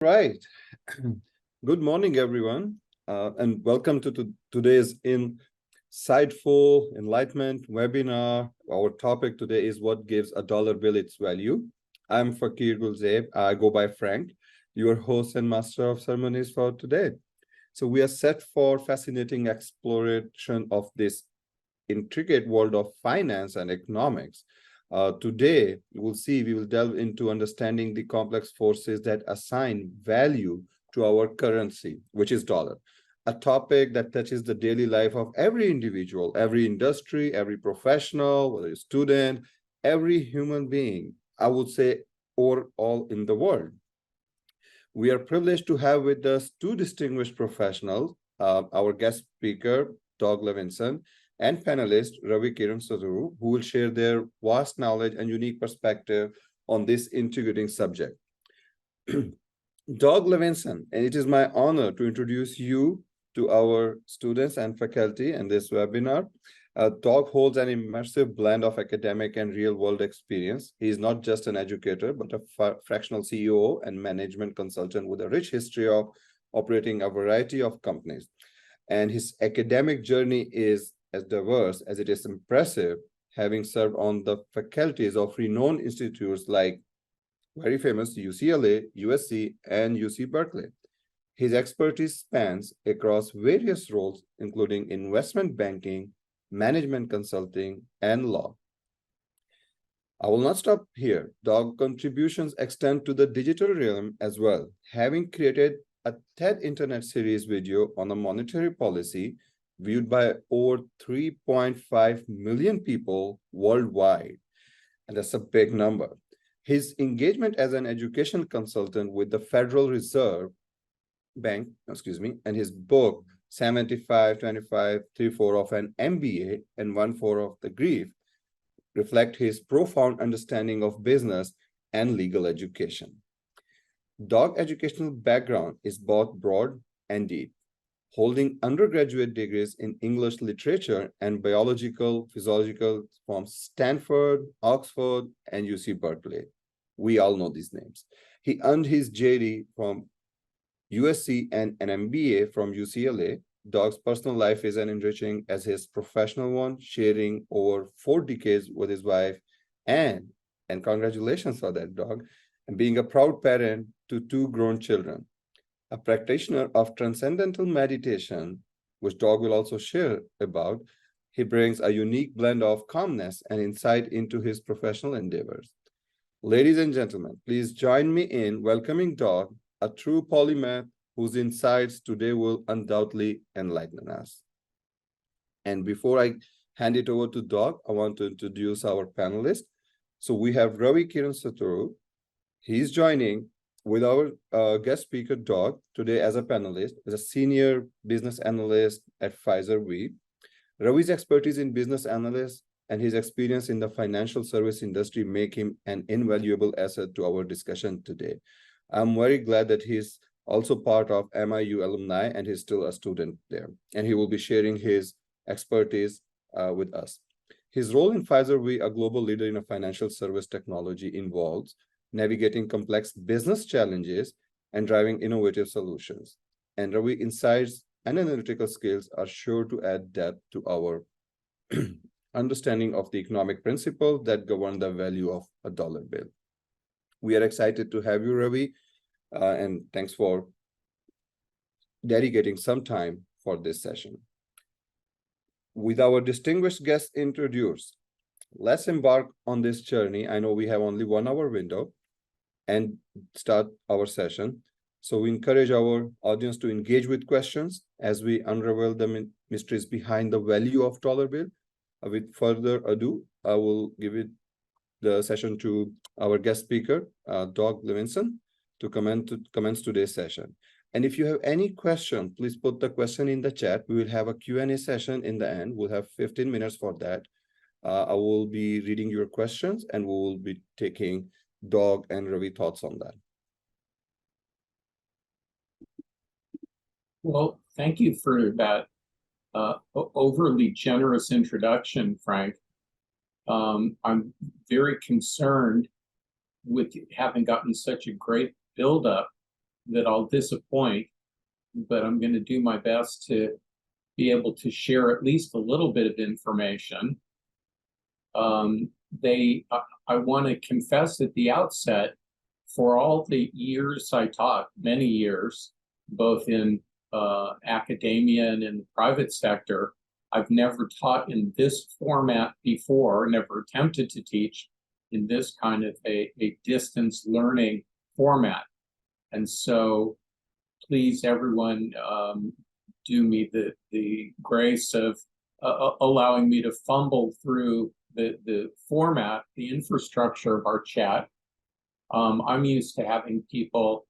Right. Good morning, everyone, and welcome to today's insightful enlightenment webinar. Our topic today is what gives a dollar bill its value. I'm Fakir Gulzeb. I go by Frank, your host and master of ceremonies for today. So we are set for fascinating exploration of this intricate world of finance and economics. Today, we will delve into understanding the complex forces that assign value to our currency, which is dollar, a topic that touches the daily life of every individual, every industry, every professional, whether a student, every human being, I would say, or all in the world. We are privileged to have with us two distinguished professionals, our guest speaker, Doug Levinson, and panelist Ravi Kiran Sadhuru, who will share their vast knowledge and unique perspective on this integrating subject. Doug Levinson, and it is my honor to introduce you to our students and faculty in this webinar. Doug holds an immersive blend of academic and real-world experience. He is not just an educator, but a fractional CEO and management consultant with a rich history of operating a variety of companies. And his academic journey is as diverse as it is impressive, having served on the faculties of renowned institutes like very famous UCLA, USC, and UC Berkeley. His expertise spans across various roles, including investment banking, management consulting, and law. I will not stop here. Doug's contributions extend to the digital realm as well, having created a TED Internet series video on a monetary policy viewed by over 3.5 million people worldwide. And that's a big number. His engagement as an education consultant with the Federal Reserve Bank, and his book, 75, 25, 3/4 of an M.B.A. and 1/4 of the Grief, reflect his profound understanding of business and legal education. Doug's educational background is both broad and deep, holding undergraduate degrees in English literature and biological, physiological from Stanford, Oxford, and UC Berkeley. We all know these names. He earned his JD from USC and an M.B.A. from UCLA. Doug's personal life is as enriching as his professional one, sharing over 4 decades with his wife, and congratulations for that, Doug, and being a proud parent to 2 grown children. A practitioner of transcendental meditation, which Doug will also share about, he brings a unique blend of calmness and insight into his professional endeavors. Ladies and gentlemen, please join me in welcoming Doug, a true polymath whose insights today will undoubtedly enlighten us. And before I hand it over to Doug, I want to introduce our panelists. So we have Ravi Kiran Sadhuru. He's joining with our guest speaker, Doug, today as a panelist, as a senior business analyst at Pfizer. Ravi's expertise in business analysis and his experience in the financial service industry make him an invaluable asset to our discussion today. I'm very glad that he's also part of MIU alumni and he's still a student there. And he will be sharing his expertise with us. His role in Pfizer, a global leader in a financial service technology, involves navigating complex business challenges and driving innovative solutions. And Ravi insights and analytical skills are sure to add depth to our understanding of the economic principles that govern the value of a dollar bill. We are excited to have you, Ravi, and thanks for dedicating some time for this session. With our distinguished guests introduced, let's embark on this journey. I know we have only 1 hour window and start our session. So we encourage our audience to engage with questions as we unravel the mysteries behind the value of dollar bill. With further ado, I will give the session to our guest speaker, Doug Levinson, to commence today's session. And if you have any question, please put the question in the chat. We will have a Q&A session in the end. We'll have 15 minutes for that. I will be reading your questions and we will be taking Doug and Ravi thoughts on that. Well, thank you for that overly generous introduction, Frank. I'm very concerned with having gotten such a great buildup that I'll disappoint, but I'm going to do my best to be able to share at least a little bit of information. I want to confess at the outset, for all the years I taught, many years, both in academia and in the private sector, I've never taught in this format before, never attempted to teach in this kind of a distance learning format. And so please, everyone, do me the grace of allowing me to fumble through the format, the infrastructure of our chat. I'm used to having people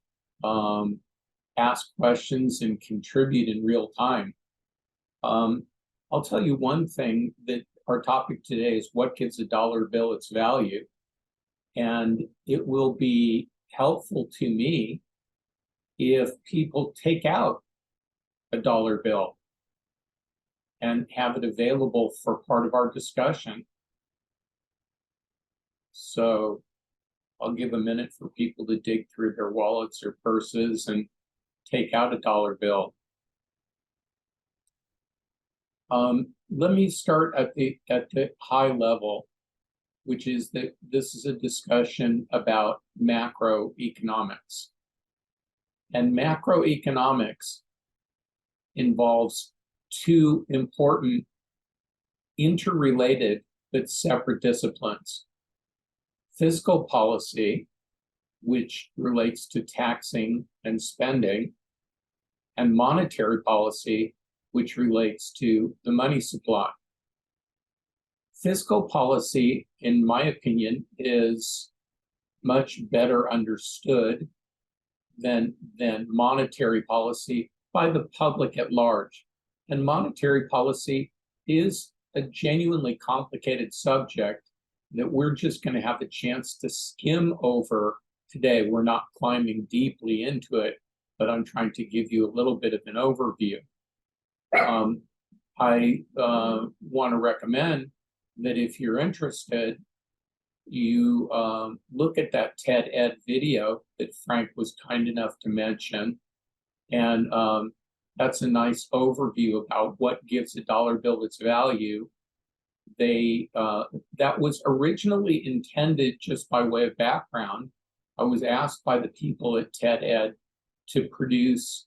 ask questions and contribute in real time. I'll tell you one thing, that our topic today is what gives a dollar bill its value. And it will be helpful to me if people take out a dollar bill and have it available for part of our discussion. So I'll give a minute for people to dig through their wallets or purses and take out a dollar bill. Let me start at the high level, which is that this is a discussion about macroeconomics. And macroeconomics involves two important interrelated but separate disciplines. Fiscal policy, which relates to taxing and spending, and monetary policy, which relates to the money supply. Fiscal policy, in my opinion, is much better understood than monetary policy by the public at large. And monetary policy is a genuinely complicated subject that we're just going to have a chance to skim over today. We're not climbing deeply into it, but I'm trying to give you a little bit of an overview. I want to recommend that if you're interested, you look at that TED Ed video that Frank was kind enough to mention. And that's a nice overview about what gives a dollar bill its value. That was originally intended, just by way of background, I was asked by the people at TED Ed to produce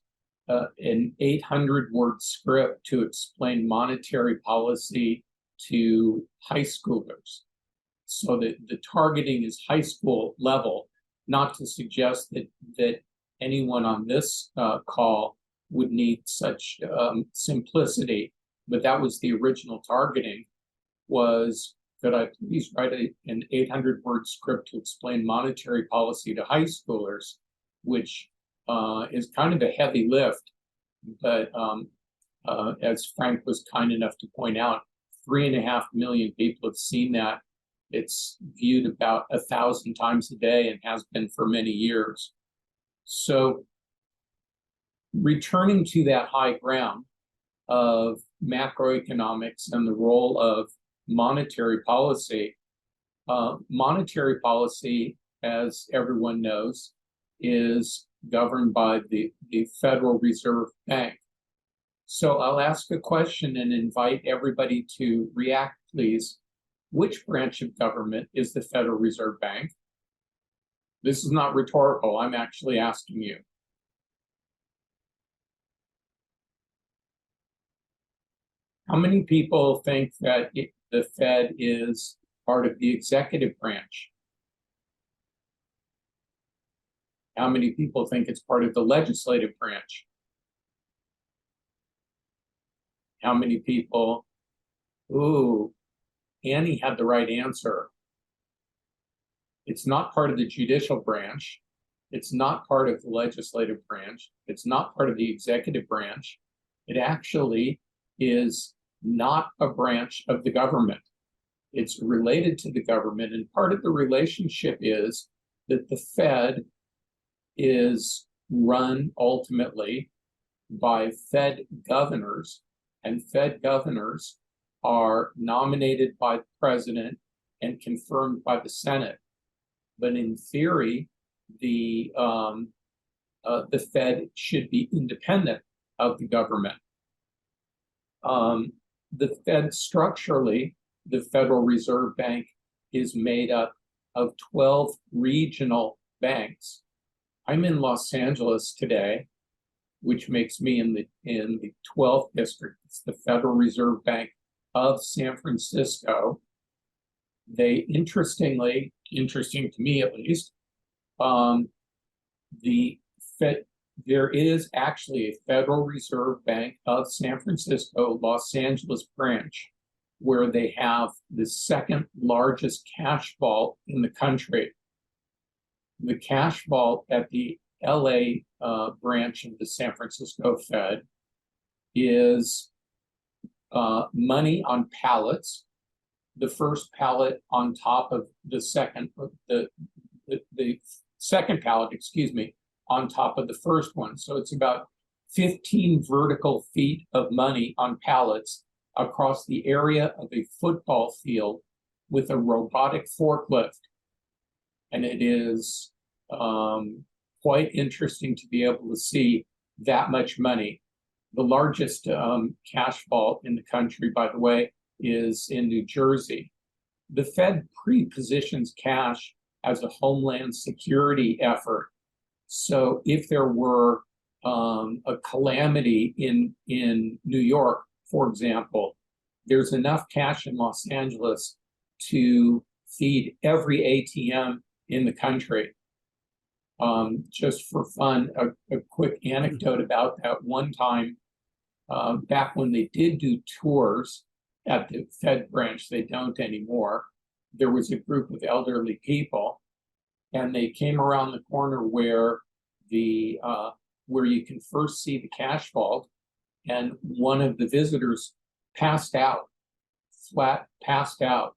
an 800-word script to explain monetary policy to high schoolers. So that the targeting is high school level, not to suggest that anyone on this call would need such simplicity, but that was the original targeting, was could I please write an 800-word script to explain monetary policy to high schoolers, which is kind of a heavy lift, but as Frank was kind enough to point out, 3.5 million people have seen that. It's viewed about 1,000 times a day and has been for many years. So returning to that high ground of macroeconomics and the role of monetary policy, as everyone knows, is governed by the Federal Reserve Bank. So I'll ask a question and invite everybody to react, please. Which branch of government is the Federal Reserve Bank? This is not rhetorical. I'm actually asking you. How many people think that the Fed is part of the executive branch? How many people think it's part of the legislative branch? How many people? Ooh, Annie had the right answer. It's not part of the judicial branch. It's not part of the legislative branch. It's not part of the executive branch. It actually is not a branch of the government. It's related to the government, and part of the relationship is that the Fed is run ultimately by Fed governors, and Fed governors are nominated by the president and confirmed by the Senate. But in theory, the the Fed should be independent of the government. The Fed structurally, the Federal Reserve Bank is made up of 12 regional banks. I'm in Los Angeles today, which makes me in the 12th district. It's the Federal Reserve Bank of San Francisco. They interesting to me at least, there is actually a Federal Reserve Bank of San Francisco, Los Angeles branch, where they have the second largest cash vault in the country. The cash vault at the LA branch of the San Francisco Fed is money on pallets. The first pallet on top of the second, the second pallet, excuse me, on top of the first one. So it's about 15 vertical feet of money on pallets across the area of a football field with a robotic forklift. And it is quite interesting to be able to see that much money. The largest cash vault in the country, by the way, is in New Jersey. The Fed pre-positions cash as a homeland security effort. So if there were a calamity in New York, for example, there's enough cash in Los Angeles to feed every ATM in the country. Just for fun, a quick anecdote about that. One time, back when they did do tours at the Fed branch, they don't anymore, there was a group of elderly people, and they came around the corner where you can first see the cash vault, and one of the visitors passed out, passed out,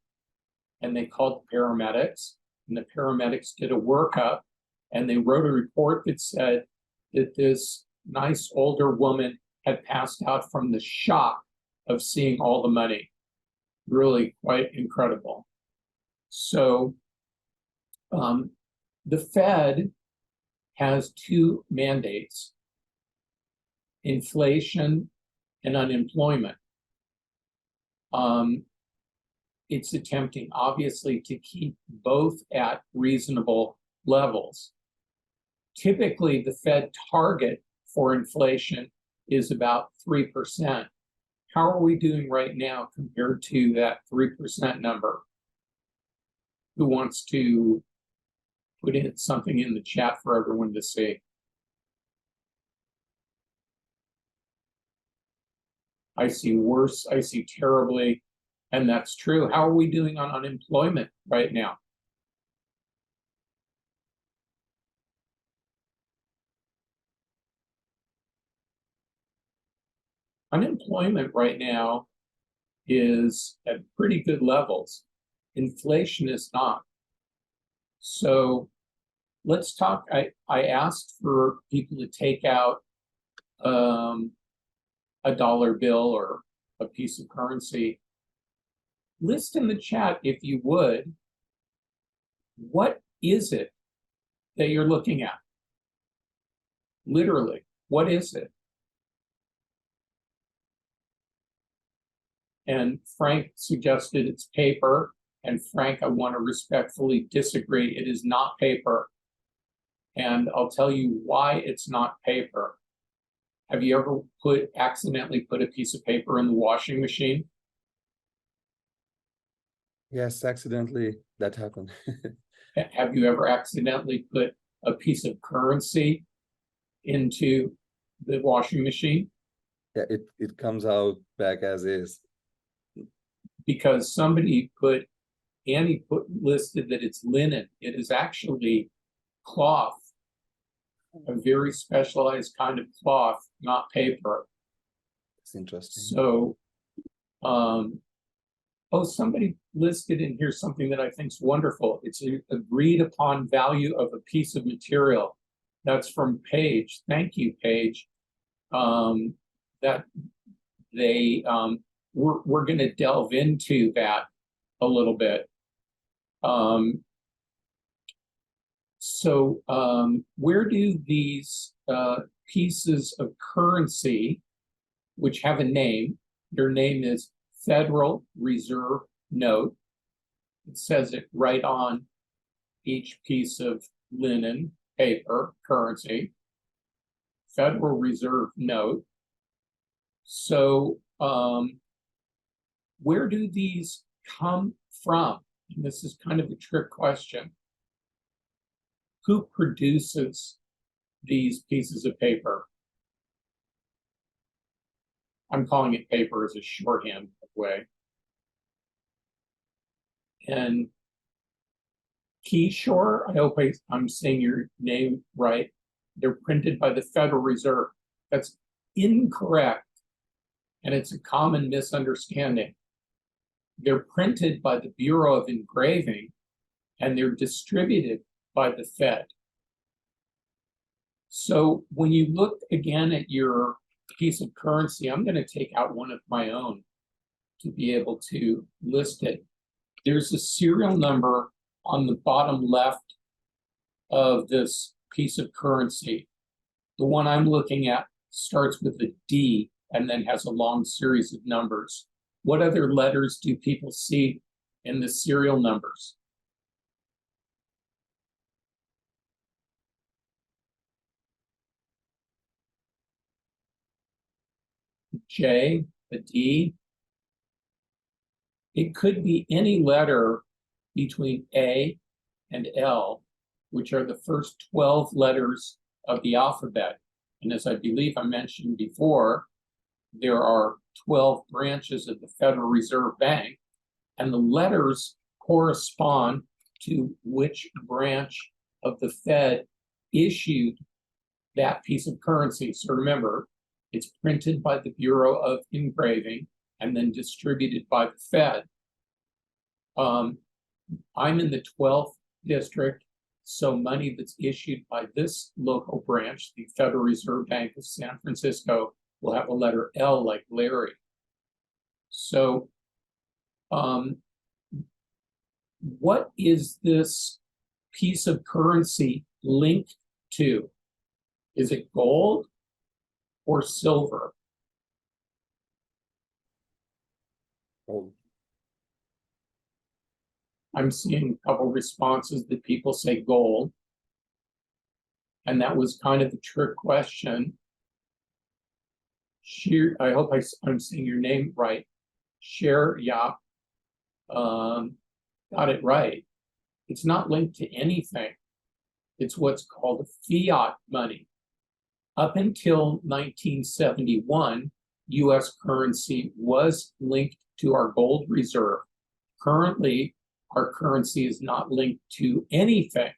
and they called the paramedics, and the paramedics did a workup, and they wrote a report that said that this nice older woman had passed out from the shock of seeing all the money. Really quite incredible. So the Fed has two mandates: inflation and unemployment. It's attempting, obviously, to keep both at reasonable levels. Typically, the Fed target for inflation is about 3%. How are we doing right now compared to that 3% number? Who wants to put in something in the chat for everyone to see? I see worse, I see terribly, and that's true. How are we doing on unemployment right now? Unemployment right now is at pretty good levels. Inflation is not. So let's talk. I asked for people to take out a dollar bill or a piece of currency. List in the chat, if you would, what is it that you're looking at? Literally, what is it? And Frank suggested it's paper. And Frank, I want to respectfully disagree. It is not paper. And I'll tell you why it's not paper. Have you ever accidentally put a piece of paper in the washing machine? Yes, accidentally that happened. Have you ever accidentally put a piece of currency into the washing machine? Yeah, it comes out back as is. Because somebody listed that it's linen. It is actually cloth, a very specialized kind of cloth, not paper. It's interesting. So, somebody listed in here something that I think is wonderful. It's an agreed upon value of a piece of material. That's from Paige. Thank you, Paige. That they we're going to delve into that a little bit. So where do these pieces of currency, which have a name, their name is Federal Reserve Note. It says it right on each piece of linen, paper, currency, Federal Reserve Note. So where do these come from? And this is kind of a trick question. Who produces these pieces of paper? I'm calling it paper as a shorthand way. And Keyshore, I hope I'm saying your name right. They're printed by the Federal Reserve. That's incorrect, and it's a common misunderstanding. They're printed by the Bureau of Engraving, and they're distributed by the Fed. So when you look again at your piece of currency, I'm going to take out one of my own to be able to list it. There's a serial number on the bottom left of this piece of currency. The one I'm looking at starts with a D and then has a long series of numbers. What other letters do people see in the serial numbers? J, a D. It could be any letter between A and L, which are the first 12 letters of the alphabet. And as I believe I mentioned before, there are 12 branches of the Federal Reserve Bank, and the letters correspond to which branch of the Fed issued that piece of currency. So remember, it's printed by the Bureau of Engraving and then distributed by the Fed. I'm in the 12th district, so money that's issued by this local branch, the Federal Reserve Bank of San Francisco, will have a letter L like Larry. So what is this piece of currency linked to? Is it gold or silver? Gold. I'm seeing a couple responses that people say gold. And that was kind of a trick question. I hope I'm saying your name right. Yap got it right. It's not linked to anything. It's what's called fiat money. Up until 1971, US currency was linked to our gold reserve. Currently, our currency is not linked to anything.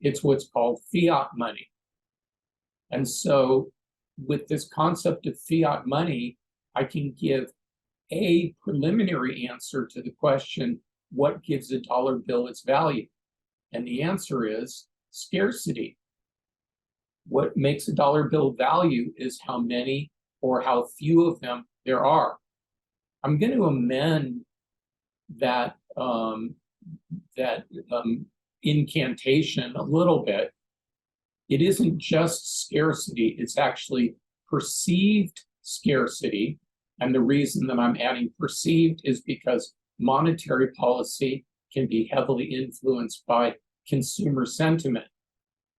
It's what's called fiat money. And so with this concept of fiat money, I can give a preliminary answer to the question, what gives a dollar bill its value? And the answer is scarcity. What makes a dollar bill value is how many or how few of them there are. I'm going to amend that incantation a little bit. It isn't just scarcity, it's actually perceived scarcity. And the reason that I'm adding perceived is because monetary policy can be heavily influenced by consumer sentiment.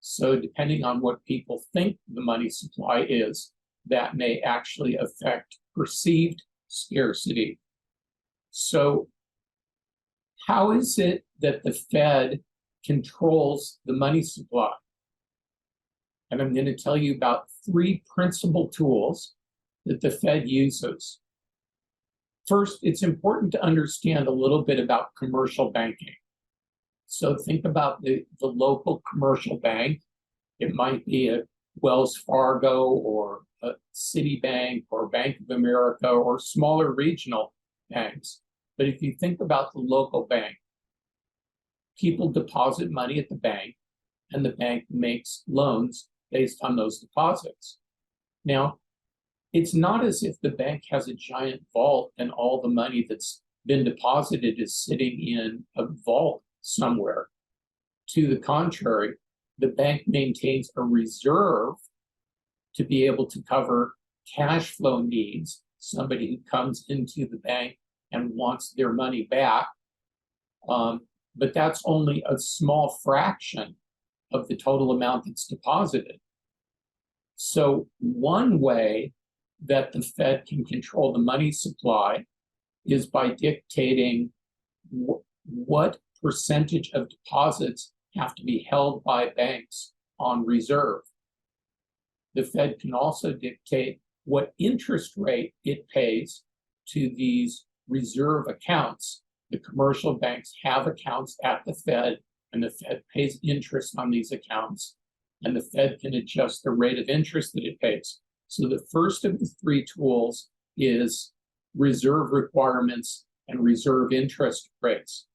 So depending on what people think the money supply is, that may actually affect perceived scarcity. So how is it that the Fed controls the money supply? And I'm going to tell you about 3 principal tools that the Fed uses. First, it's important to understand a little bit about commercial banking. So think about the local commercial bank. It might be a Wells Fargo or a Citibank or Bank of America or smaller regional banks. But if you think about the local bank, people deposit money at the bank and the bank makes loans based on those deposits. Now, it's not as if the bank has a giant vault and all the money that's been deposited is sitting in a vault somewhere. To the contrary, the bank maintains a reserve to be able to cover cash flow needs, somebody who comes into the bank and wants their money back. But that's only a small fraction of the total amount that's deposited. So one way that the Fed can control the money supply is by dictating what percentage of deposits have to be held by banks on reserve. The Fed can also dictate what interest rate it pays to these reserve accounts. The commercial banks have accounts at the Fed, and the Fed pays interest on these accounts, and the Fed can adjust the rate of interest that it pays. So the first of the three tools is reserve requirements and reserve interest rates.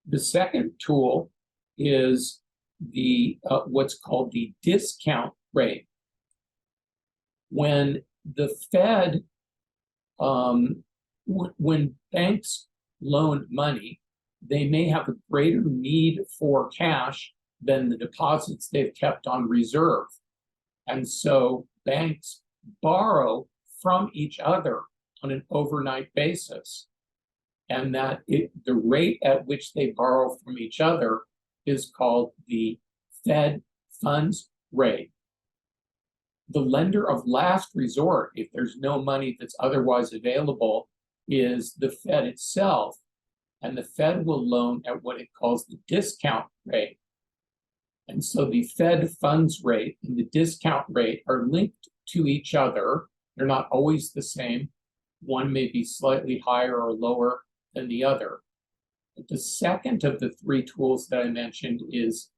The second tool is the what's called the discount rate. When the Fed, when banks loan money, they may have a greater need for cash than the deposits they've kept on reserve. And so banks borrow from each other on an overnight basis. And the rate at which they borrow from each other is called the Fed funds rate. The lender of last resort, if there's no money that's otherwise available, is the Fed itself. And the Fed will loan at what it calls the discount rate. And so the Fed funds rate and the discount rate are linked to each other. They're not always the same. One may be slightly higher or lower than the other. But the second of the three tools that I mentioned is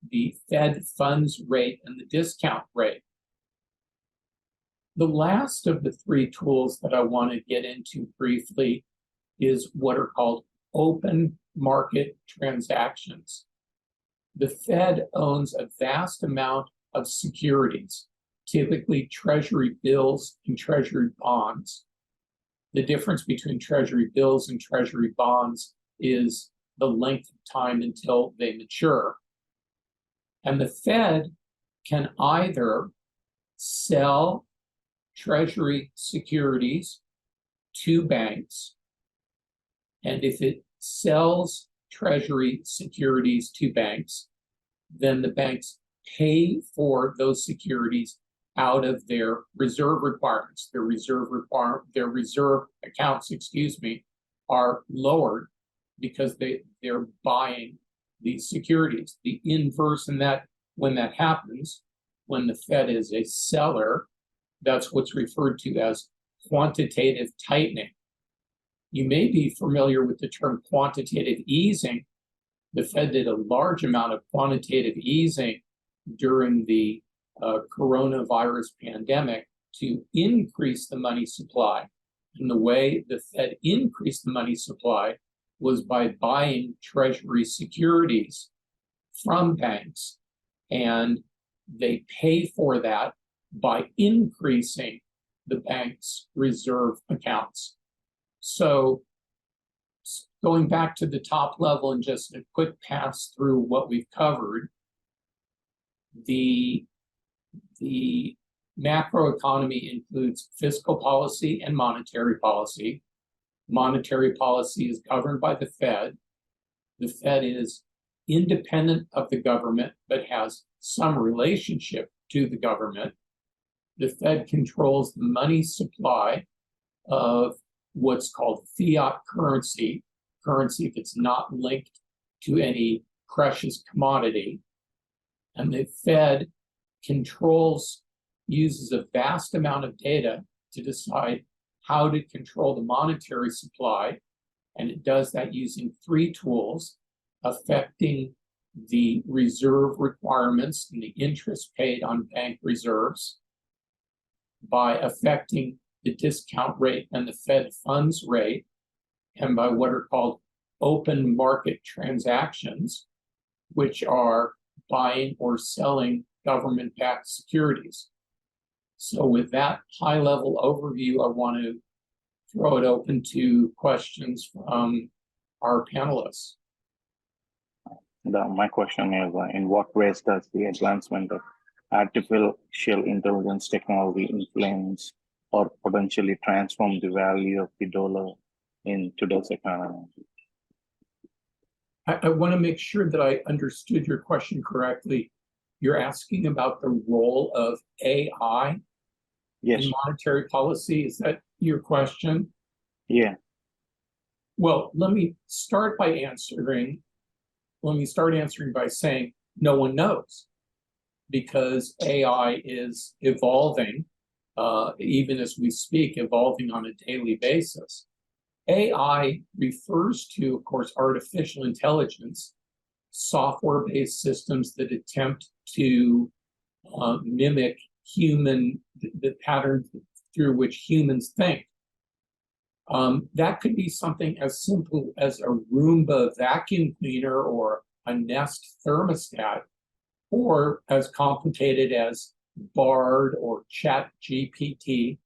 the Fed funds rate and the discount rate. The last of the three tools that I want to get into briefly is what are called open market transactions. The Fed owns a vast amount of securities, typically treasury bills and treasury bonds. The difference between treasury bills and treasury bonds is the length of time until they mature. And the Fed can either sell treasury securities to banks, and if it sells treasury securities to banks, then the banks pay for those securities out of their reserve requirements. Their reserve accounts, are lowered because they're buying these securities. The inverse in that, when that happens, when the Fed is a seller, that's what's referred to as quantitative tightening. You may be familiar with the term quantitative easing. The Fed did a large amount of quantitative easing during the coronavirus pandemic to increase the money supply. And the way the Fed increased the money supply was by buying treasury securities from banks. And they pay for that by increasing the bank's reserve accounts. So going back to the top level and just a quick pass through what we've covered, the macroeconomy includes fiscal policy and monetary policy. Monetary policy is governed by the Fed. The Fed is independent of the government, but has some relationship to the government. The Fed controls the money supply of what's called fiat currency, currency that's not linked to any precious commodity. And the Fed uses a vast amount of data to decide how to control the monetary supply. And it does that using three tools: affecting the reserve requirements and the interest paid on bank reserves, by affecting the discount rate and the Fed funds rate, and by what are called open market transactions, which are buying or selling government-backed securities. So with that high-level overview, I want to throw it open to questions from our panelists. My question is, in what ways does the advancement of artificial intelligence technology influence or potentially transform the value of the dollar in today's economy? I want to make sure that I understood your question correctly. You're asking about the role of AI Yes. in monetary policy. Is that your question? Yeah. Well, let me start answering by saying no one knows, because AI is evolving, even as we speak, evolving on a daily basis. AI refers to, of course, artificial intelligence, software-based systems that attempt to mimic the pattern through which humans think. That could be something as simple as a Roomba vacuum cleaner or a Nest thermostat, or as complicated as Bard or ChatGPT.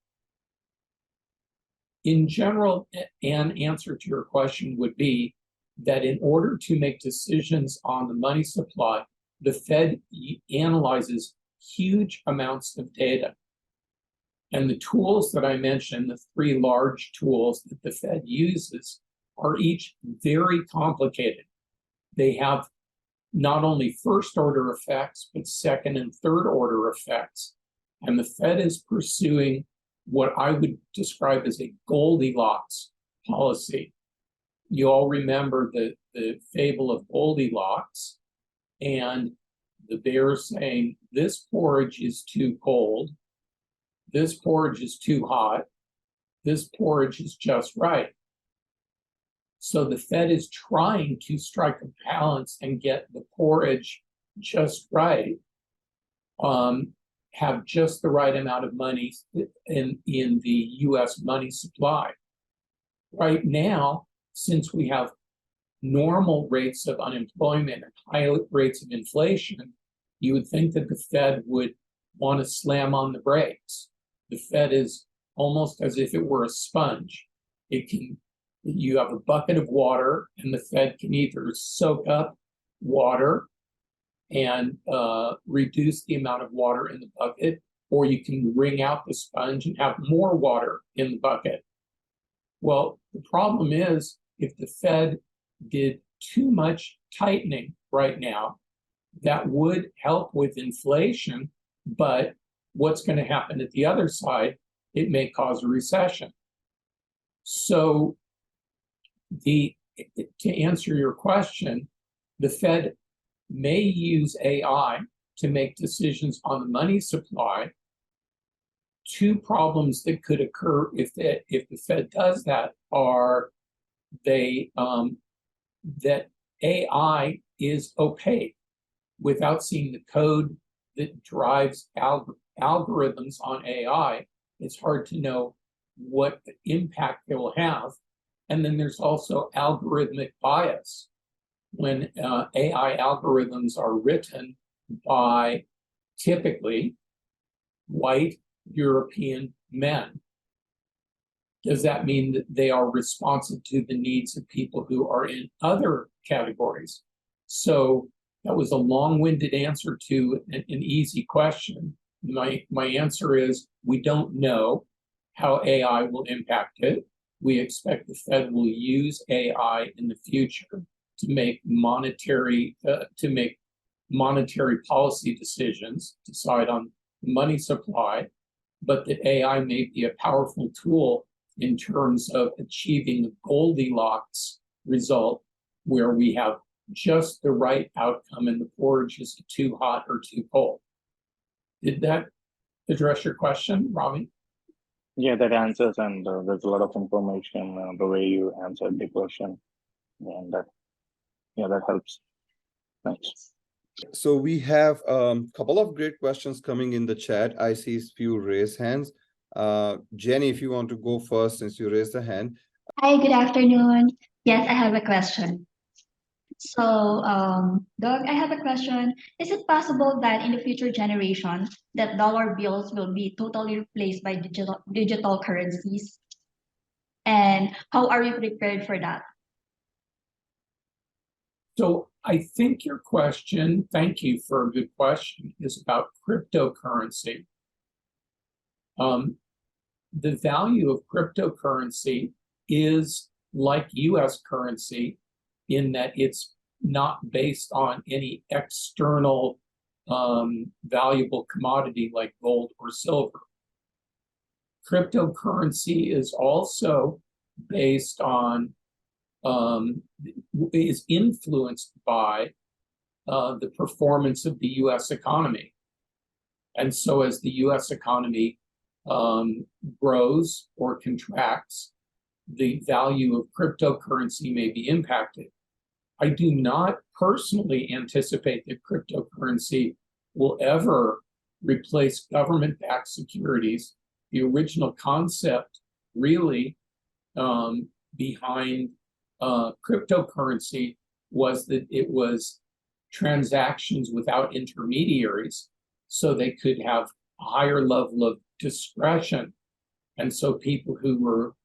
In general, an answer to your question would be that in order to make decisions on the money supply, the Fed analyzes huge amounts of data. And the tools that I mentioned, the three large tools that the Fed uses, are each very complicated. They have not only first order effects, but second and third order effects. And the Fed is pursuing what I would describe as a Goldilocks policy. You all remember the fable of Goldilocks and the bear saying, this porridge is too cold, this porridge is too hot, this porridge is just right. So the Fed is trying to strike a balance and get the porridge just right, have just the right amount of money in the US money supply. Right now, since we have normal rates of unemployment and high rates of inflation, you would think that the Fed would want to slam on the brakes. The Fed is almost as if it were a sponge. You have a bucket of water, and the Fed can either soak up water and reduce the amount of water in the bucket, or you can wring out the sponge and have more water in the bucket. Well, the problem is, if the Fed did too much tightening right now, that would help with inflation, but what's going to happen at the other side? It may cause a recession. So to answer your question, the Fed may use AI to make decisions on the money supply. Two problems that could occur if the Fed does that are that AI is opaque. Without seeing the code that drives algorithms on AI, it's hard to know what impact they will have. And then there's also algorithmic bias. When AI algorithms are written by typically white European men, does that mean that they are responsive to the needs of people who are in other categories? So that was a long-winded answer to an easy question. My answer is, we don't know how AI will impact it. We expect the Fed will use AI in the future to make monetary policy decisions, decide on money supply, but that AI may be a powerful tool in terms of achieving the Goldilocks result, where we have just the right outcome and the porridge is too hot or too cold. Did that address your question, Rami? Yeah, that answers, and there's a lot of information the way you answered the question, and that helps. Thanks. So we have a couple of great questions coming in the chat. I see a few raised hands. Jenny, if you want to go first, since you raised a hand. Hi, good afternoon. Yes, I have a question. So, Doug, I have a question. Is it possible that in the future generation that dollar bills will be totally replaced by digital currencies? And how are we prepared for that? So I think your question, thank you for a good question, is about cryptocurrency. The value of cryptocurrency is like US currency in that it's not based on any external valuable commodity like gold or silver. Cryptocurrency is also based on, is influenced by the performance of the US economy. And so as the US economy grows or contracts, the value of cryptocurrency may be impacted. I do not personally anticipate that cryptocurrency will ever replace government-backed securities. The original concept really behind cryptocurrency was that it was transactions without intermediaries, so they could have a higher level of discretion. And so people who were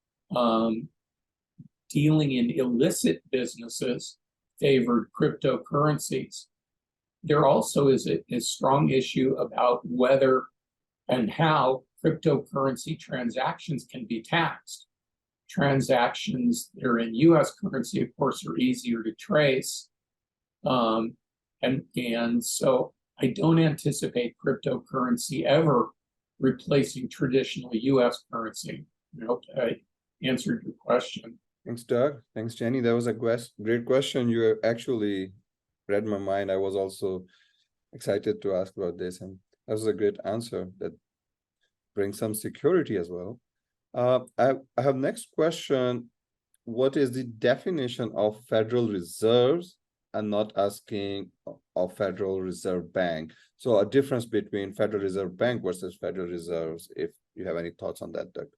dealing in illicit businesses favored cryptocurrencies. There also is a strong issue about whether and how cryptocurrency transactions can be taxed. Transactions that are in US currency, of course, are easier to trace. And so I don't anticipate cryptocurrency ever replacing traditional US currency. I hope I answered your question. Thanks, Doug. Thanks, Jenny. That was a great question. You actually read my mind. I was also excited to ask about this, and that was a great answer that brings some security as well. I have next question. What is the definition of Federal Reserves? I'm not asking of Federal Reserve Bank. So a difference between Federal Reserve Bank versus Federal Reserves, if you have any thoughts on that, Doug.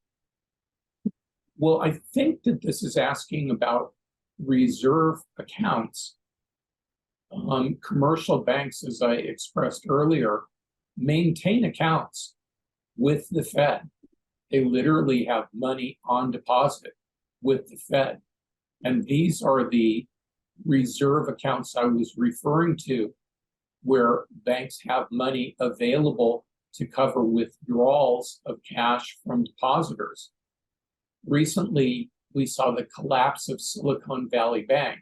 Well, I think that this is asking about reserve accounts. Commercial banks, as I expressed earlier, maintain accounts with the Fed. They literally have money on deposit with the Fed. And these are the reserve accounts I was referring to, where banks have money available to cover withdrawals of cash from depositors. Recently, we saw the collapse of Silicon Valley Bank.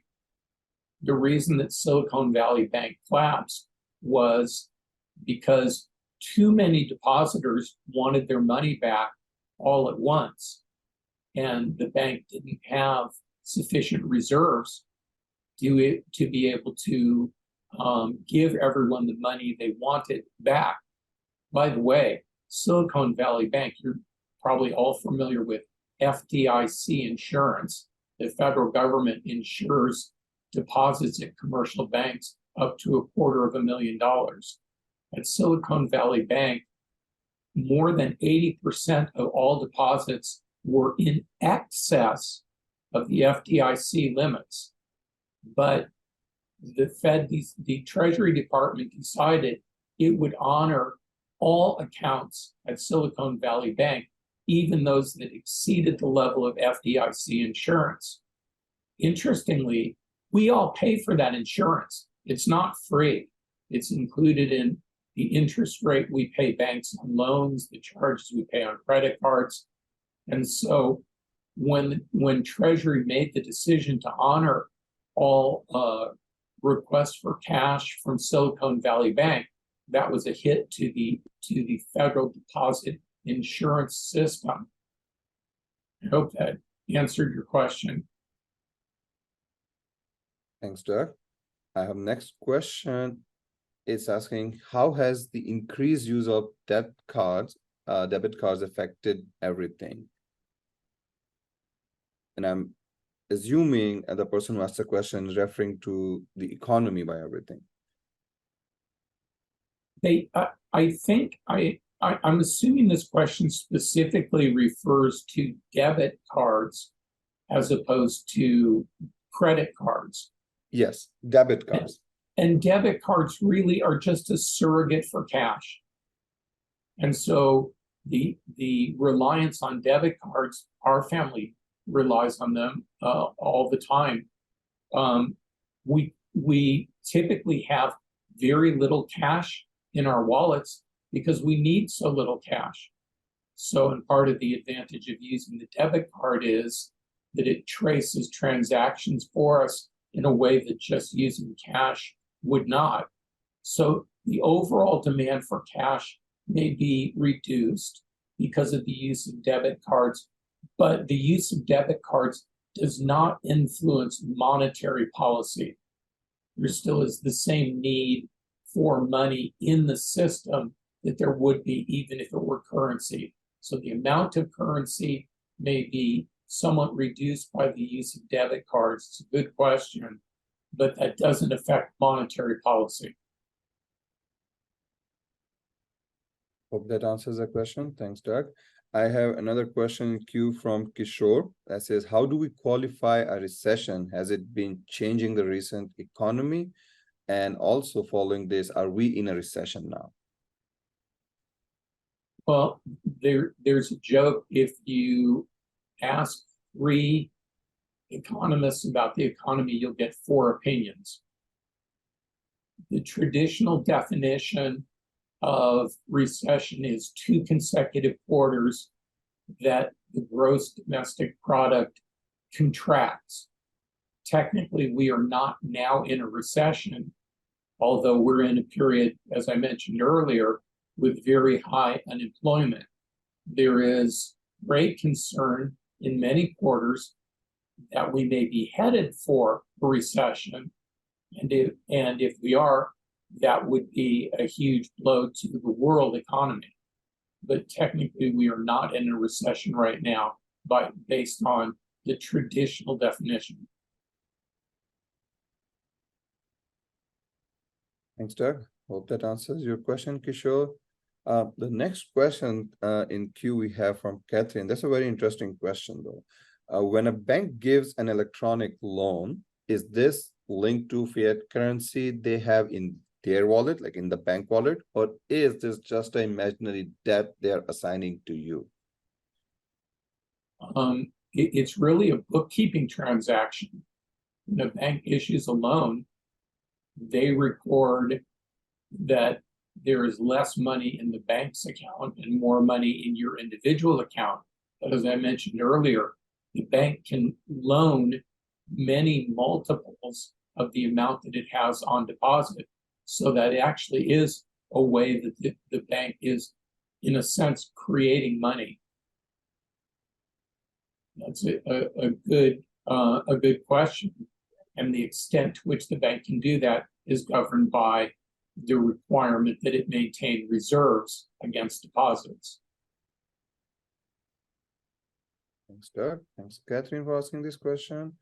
The reason that Silicon Valley Bank collapsed was because too many depositors wanted their money back all at once, and the bank didn't have sufficient reserves to be able to give everyone the money they wanted back. By the way, Silicon Valley Bank, you're probably all familiar with FDIC insurance. The federal government insures deposits at commercial banks up to $250,000. At Silicon Valley Bank, more than 80% of all deposits were in excess of the FDIC limits. But the Treasury Department decided it would honor all accounts at Silicon Valley Bank, even those that exceeded the level of FDIC insurance. Interestingly, we all pay for that insurance. It's not free. It's included in the interest rate we pay banks on loans, the charges we pay on credit cards. And so when Treasury made the decision to honor all requests for cash from Silicon Valley Bank, that was a hit to the federal deposit insurance system. I hope that answered your question. Thanks, Doug. I have next question. It's asking, how has the increased use of debit cards affected everything? And I'm assuming the person who asked the question is referring to the economy by everything. I'm assuming this question specifically refers to debit cards as opposed to credit cards. Yes, debit cards. And debit cards really are just a surrogate for cash. And so the reliance on debit cards, our family relies on them all the time. we typically have very little cash in our wallets because we need so little cash. So, and part of the advantage of using the debit card is that it traces transactions for us in a way that just using cash would not. So the overall demand for cash may be reduced because of the use of debit cards, but the use of debit cards does not influence monetary policy. There still is the same need for money in the system that there would be even if it were currency. So the amount of currency may be somewhat reduced by the use of debit cards. It's a good question, but that doesn't affect monetary policy. Hope that answers the question. Thanks, Doug. I have another question in queue from Kishore that says, how do we qualify a recession? Has it been changing the recent economy? And also following this, are we in a recession now? Well, there's a joke. If you ask 3 economists about the economy, you'll get 4 opinions. The traditional definition of recession is 2 consecutive quarters that the gross domestic product contracts. Technically, we are not now in a recession, although we're in a period, as I mentioned earlier, with very high unemployment. There is great concern in many quarters that we may be headed for a recession. And if we are, that would be a huge blow to the world economy. But technically, we are not in a recession right now, based on the traditional definition. Thanks, Doug. Hope that answers your question, Kishore. The next question in queue we have from Catherine. That's a very interesting question, though. When a bank gives an electronic loan, is this linked to fiat currency they have in their wallet, like in the bank wallet, or is this just an imaginary debt they're assigning to you? It's really a bookkeeping transaction. When a bank issues a loan, they record that there is less money in the bank's account and more money in your individual account. But as I mentioned earlier, the bank can loan many multiples of the amount that it has on deposit. So that actually is a way that the bank is, in a sense, creating money. That's a good question. And the extent to which the bank can do that is governed by the requirement that it maintain reserves against deposits. Thanks, Doug. Thanks, Catherine, for asking this question.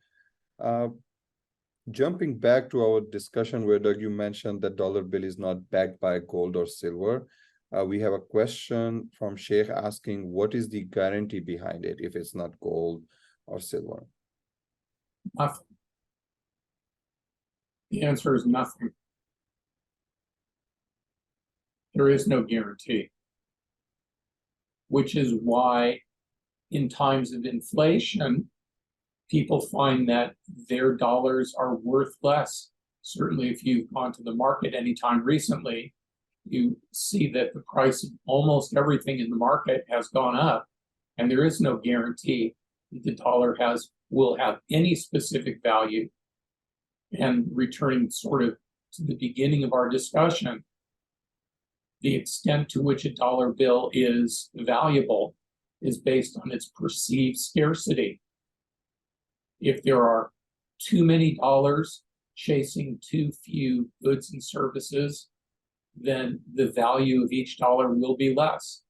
Jumping back to our discussion where, Doug, you mentioned that dollar bill is not backed by gold or silver. We have a question from Sheikh asking, what is the guarantee behind it if it's not gold or silver? Nothing. The answer is nothing. There is no guarantee, which is why in times of inflation, people find that their dollars are worth less. Certainly, if you've gone to the market anytime recently, you see that the price of almost everything in the market has gone up, and there is no guarantee that the dollar will have any specific value. And returning sort of to the beginning of our discussion, the extent to which a dollar bill is valuable is based on its perceived scarcity. If there are too many dollars chasing too few goods and services, then the value of each dollar will be less.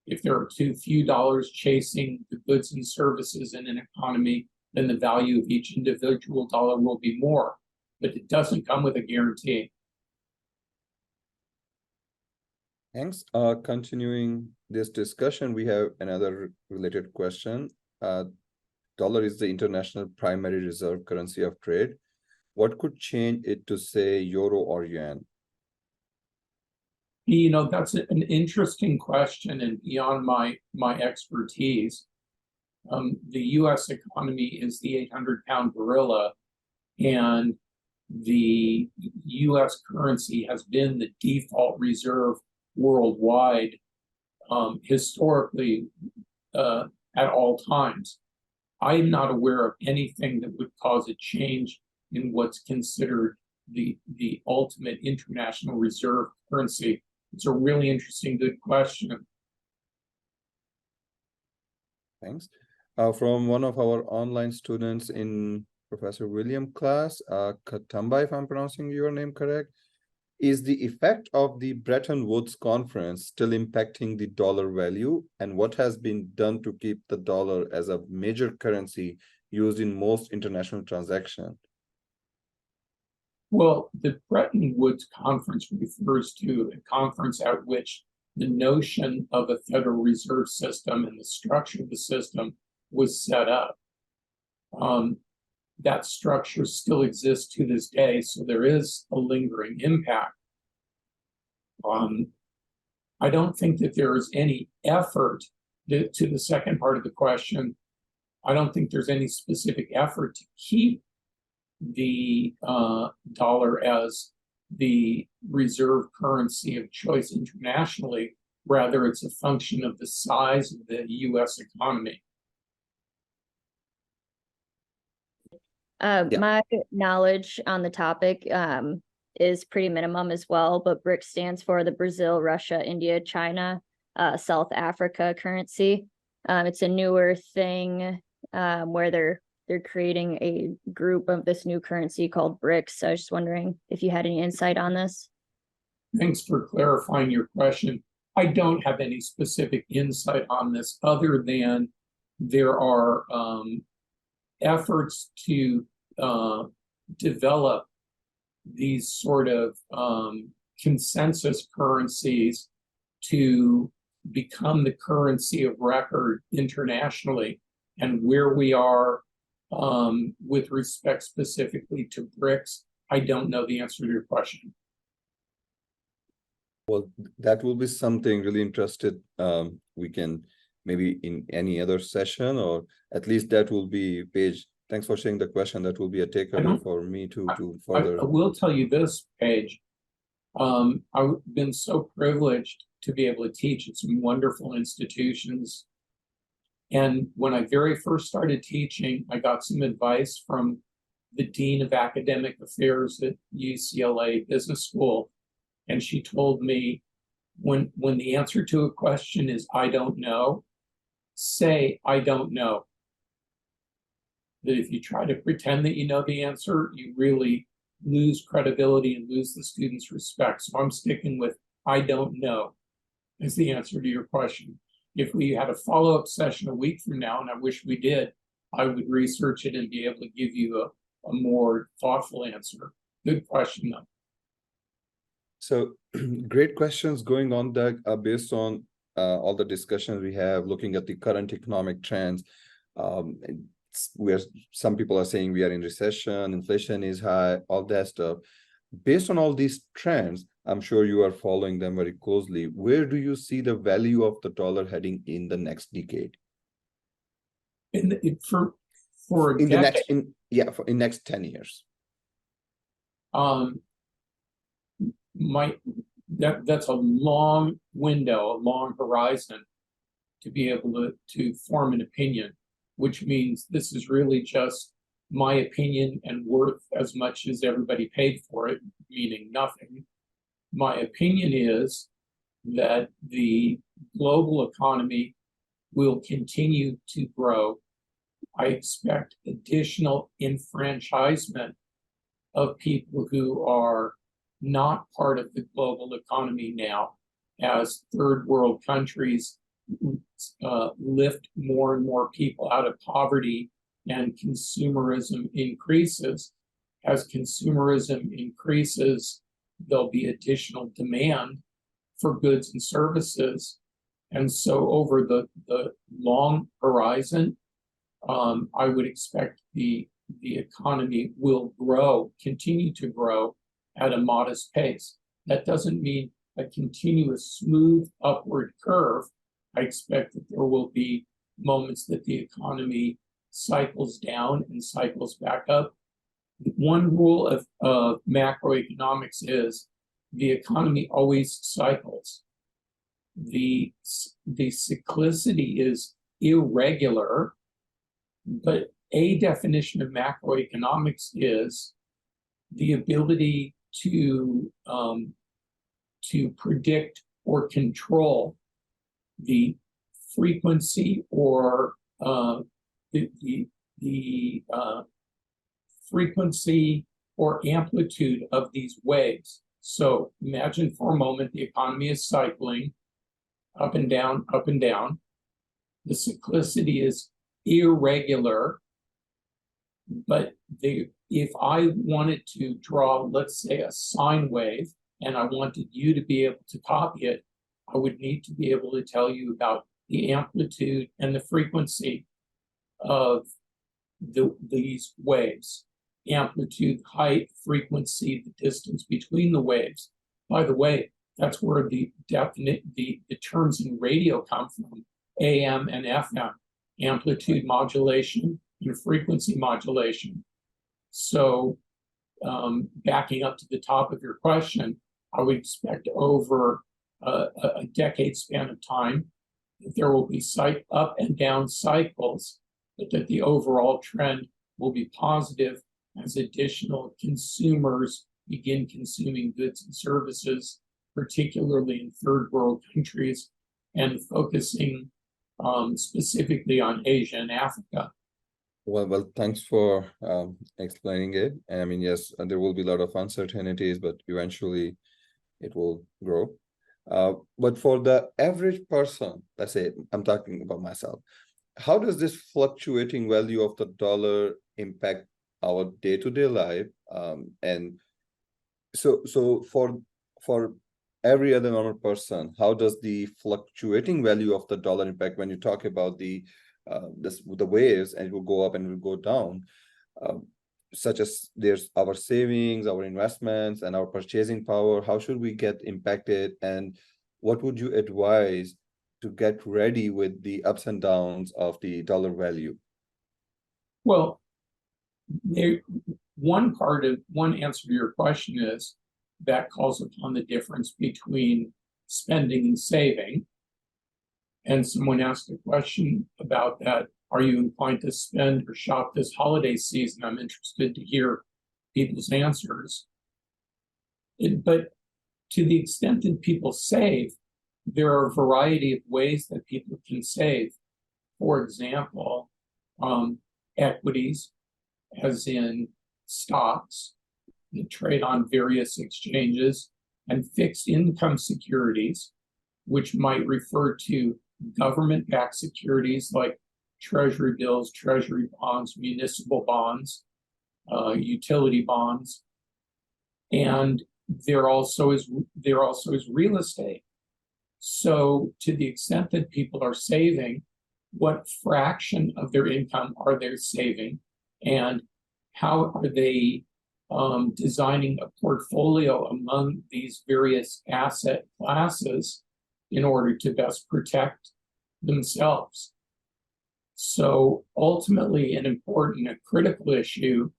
If there are too few dollars chasing the goods and services in an economy, then the value of each individual dollar will be more. But it doesn't come with a guarantee. Thanks. Continuing this discussion, we have another related question. Dollar is the international primary reserve currency of trade. What could change it to, say, euro or yuan? You know, that's an interesting question and beyond my expertise. The U.S. economy is the 800-pound gorilla, and the US currency has been the default reserve worldwide historically at all times. I'm not aware of anything that would cause a change in what's considered the ultimate international reserve currency. It's a really interesting, good question. Thanks. From one of our online students in Professor William class, Katamba, if I'm pronouncing your name correct, is the effect of the Bretton Woods conference still impacting the dollar value, and what has been done to keep the dollar as a major currency used in most international transactions? Well, the Bretton Woods conference refers to a conference at which the notion of a Federal Reserve System and the structure of the system was set up. That structure still exists to this day, so there is a lingering impact. I don't think that there is any effort to the second part of the question. I don't think there's any specific effort to keep the dollar as the reserve currency of choice internationally. Rather, it's a function of the size of the US economy. My knowledge on the topic is pretty minimum as well, but BRICS stands for the Brazil, Russia, India, China, South Africa currency. It's a newer thing where they're creating a group of this new currency called BRICS. So I was just wondering if you had any insight on this. Thanks for clarifying your question. I don't have any specific insight on this other than there are efforts to develop these sort of consensus currencies to become the currency of record internationally. And where we are with respect specifically to BRICS, I don't know the answer to your question. Well, that will be something really interested. We can maybe in any other session, or at least that will be Paige. Thanks for sharing the question. That will be a takeaway for me to further. I will tell you this, Paige. I've been so privileged to be able to teach at some wonderful institutions. And when I very first started teaching, I got some advice from the Dean of Academic Affairs at UCLA Business School. And she told me, when the answer to a question is, I don't know, say, I don't know. That if you try to pretend that you know the answer, you really lose credibility and lose the student's respect. So I'm sticking with, I don't know, as the answer to your question. If we had a follow-up session a week from now, and I wish we did, I would research it and be able to give you a more thoughtful answer. Good question, though. So great questions going on, Doug, based on all the discussions we have, looking at the current economic trends. Some people are saying we are in recession, inflation is high, all that stuff. Based on all these trends, I'm sure you are following them very closely. Where do you see the value of the dollar heading in the next decade? In the next 10 years. That's a long window, a long horizon to be able to form an opinion, which means this is really just my opinion and worth as much as everybody paid for it, meaning nothing. My opinion is that the global economy will continue to grow. I expect additional enfranchisement of people who are not part of the global economy now, as third world countries lift more and more people out of poverty and consumerism increases. As consumerism increases, there'll be additional demand for goods and services. And so over the long horizon, I would expect the economy will grow, continue to grow at a modest pace. That doesn't mean a continuous smooth upward curve. I expect that there will be moments that the economy cycles down and cycles back up. one rule of macroeconomics is the economy always cycles. The cyclicity is irregular, but a definition of macroeconomics is the ability to predict or control the frequency or the frequency or amplitude of these waves. So imagine for a moment the economy is cycling up and down, up and down. The cyclicity is irregular, but if I wanted to draw, let's say, a sine wave, and I wanted you to be able to copy it, I would need to be able to tell you about the amplitude and the frequency of these waves. Amplitude, height, frequency, the distance between the waves. By the way, that's where the terms in radio come from, AM and FM, amplitude modulation and frequency modulation. So backing up to the top of your question, I would expect over a decade span of time that there will be up and down cycles, but that the overall trend will be positive as additional consumers begin consuming goods and services, particularly in third world countries, and focusing specifically on Asia and Africa. Well, thanks for explaining it. And I mean, yes, there will be a lot of uncertainties, but eventually it will grow. But for the average person, let's say I'm talking about myself, how does this fluctuating value of the dollar impact our day-to-day life? And so for every other normal person, how does the fluctuating value of the dollar impact when you talk about the waves, and it will go up and it will go down, such as there's our savings, our investments, and our purchasing power? How should we get impacted, and what would you advise to get ready with the ups and downs of the dollar value? Well, one answer to your question is that calls upon the difference between spending and saving. And someone asked a question about that. Are you inclined to spend or shop this holiday season? I'm interested to hear people's answers. But to the extent that people save, there are a variety of ways that people can save. For example, equities, as in stocks that trade on various exchanges, and fixed income securities, which might refer to government-backed securities like treasury bills, treasury bonds, municipal bonds, utility bonds. And there also is real estate. So to the extent that people are saving, what fraction of their income are they saving, and how are they designing a portfolio among these various asset classes in order to best protect themselves? So ultimately, an important, a critical issue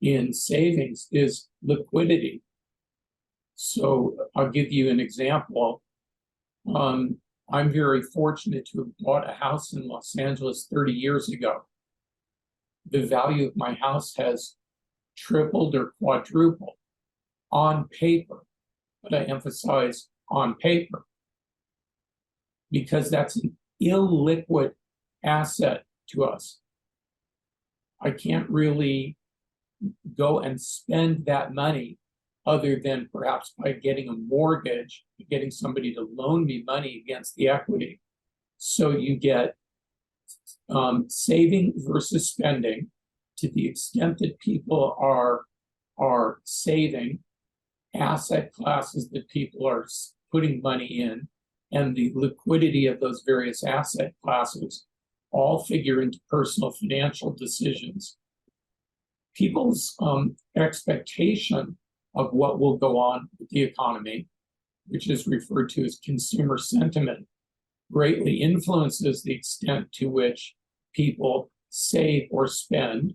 in savings is liquidity. So I'll give you an example. I'm very fortunate to have bought a house in Los Angeles 30 years ago. The value of my house has tripled or quadrupled on paper, but I emphasize on paper, because that's an illiquid asset to us. I can't really go and spend that money other than perhaps by getting a mortgage, getting somebody to loan me money against the equity. So you get saving versus spending. To the extent that people are saving, asset classes that people are putting money in, and the liquidity of those various asset classes all figure into personal financial decisions. People's expectation of what will go on with the economy, which is referred to as consumer sentiment, greatly influences the extent to which people save or spend.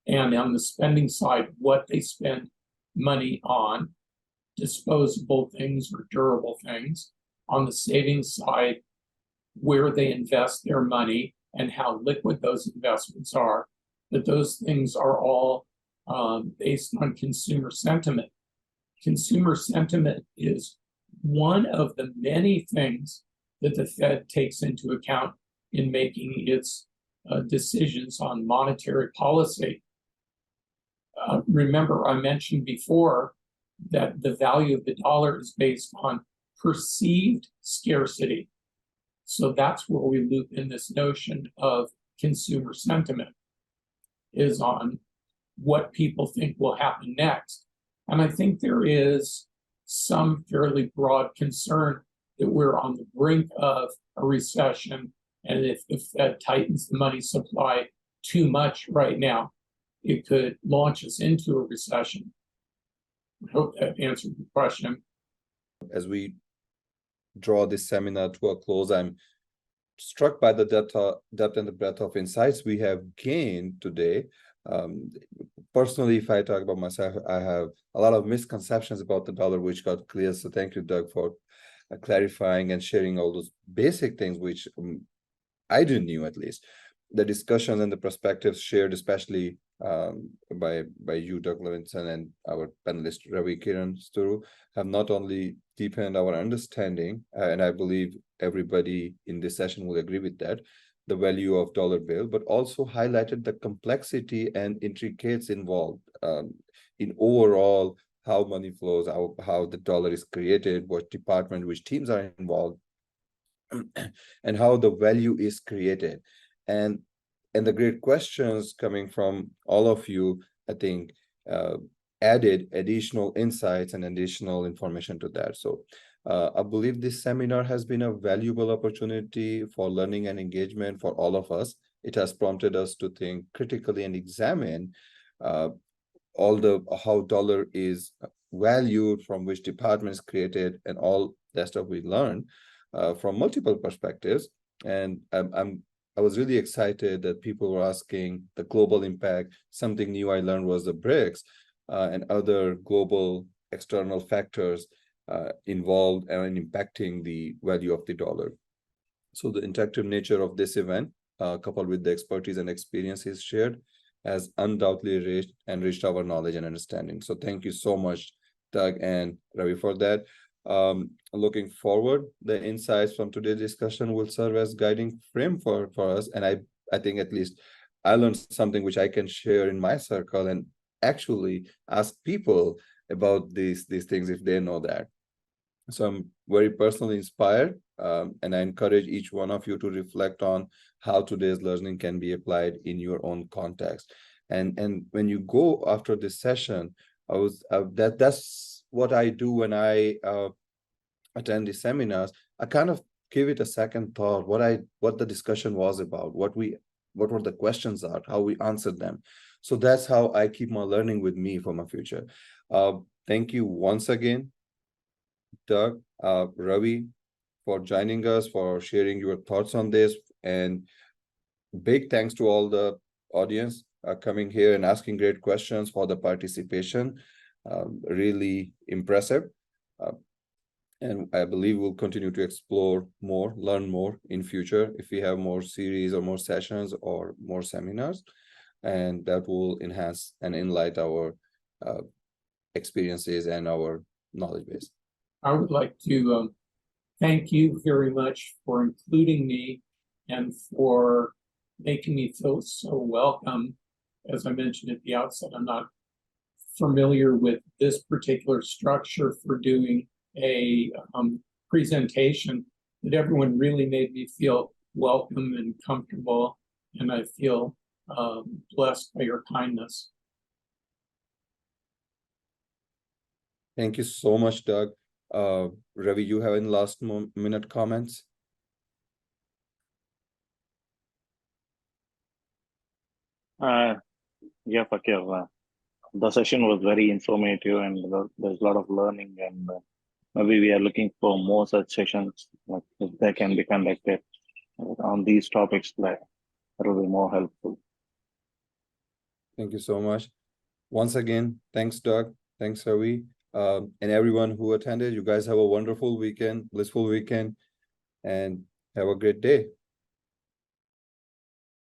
And on the spending side, what they spend money on, disposable things or durable things. On the savings side, where they invest their money and how liquid those investments are. But those things are all based on consumer sentiment. Consumer sentiment is one of the many things that the Fed takes into account in making its decisions on monetary policy. Remember, I mentioned before that the value of the dollar is based on perceived scarcity. So that's where we loop in this notion of consumer sentiment, is on what people think will happen next. And I think there is some fairly broad concern that we're on the brink of a recession. And if the Fed tightens the money supply too much right now, it could launch us into a recession. I hope that answered the question. As we draw this seminar to a close, I'm struck by the depth and the breadth of insights we have gained today. Personally, if I talk about myself, I have a lot of misconceptions about the dollar, which got clear. So thank you, Doug, for clarifying and sharing all those basic things, which I didn't know, at least. The discussions and the perspectives shared, especially by you, Doug Levinson, and our panelist, Ravi Kiran Sturu, have not only deepened our understanding, and I believe everybody in this session will agree with that, the value of dollar bill, but also highlighted the complexity and intricacies involved in overall how money flows, how the dollar is created, what department, which teams are involved, and how the value is created. And the great questions coming from all of you, I think, added additional insights and additional information to that. So I believe this seminar has been a valuable opportunity for learning and engagement for all of us. It has prompted us to think critically and examine how dollar is valued, from which departments created, and all that stuff we learned from multiple perspectives. And I was really excited that people were asking the global impact. Something new I learned was the BRICS and other global external factors involved and impacting the value of the dollar. So the interactive nature of this event, coupled with the expertise and experiences shared, has undoubtedly enriched our knowledge and understanding. So thank you so much, Doug and Ravi, for that. Looking forward, the insights from today's discussion will serve as guiding frame for us. And I think at least I learned something which I can share in my circle and actually ask people about these things if they know that. So I'm very personally inspired, and I encourage each one of you to reflect on how today's learning can be applied in your own context. And when you go after this session, that's what I do when I attend the seminars. I kind of give it a second thought, what the discussion was about, what were the questions are, how we answered them. So that's how I keep my learning with me for my future. Thank you once again, Doug, Ravi, for joining us, for sharing your thoughts on this, and big thanks to all the audience coming here and asking great questions, for the participation. Really impressive. And I believe we'll continue to explore more, learn more in future if we have more series or more sessions or more seminars, and that will enhance and enlighten our experiences and our knowledge base. I would like to thank you very much for including me and for making me feel so welcome. As I mentioned at the outset, I'm not familiar with this particular structure for doing a presentation, but everyone really made me feel welcome and comfortable, and I feel blessed by your kindness. Thank you so much, Doug. Ravi, you have any last minute comments? Yeah, Fakir, the session was very informative, and there's a lot of learning, and maybe we are looking for more such sessions, like if they can be conducted on these topics, like that will be more helpful. Thank you so much. Once again, thanks, Doug. Thanks, Ravi. And everyone who attended. You guys have a wonderful weekend, blissful weekend, and have a great day.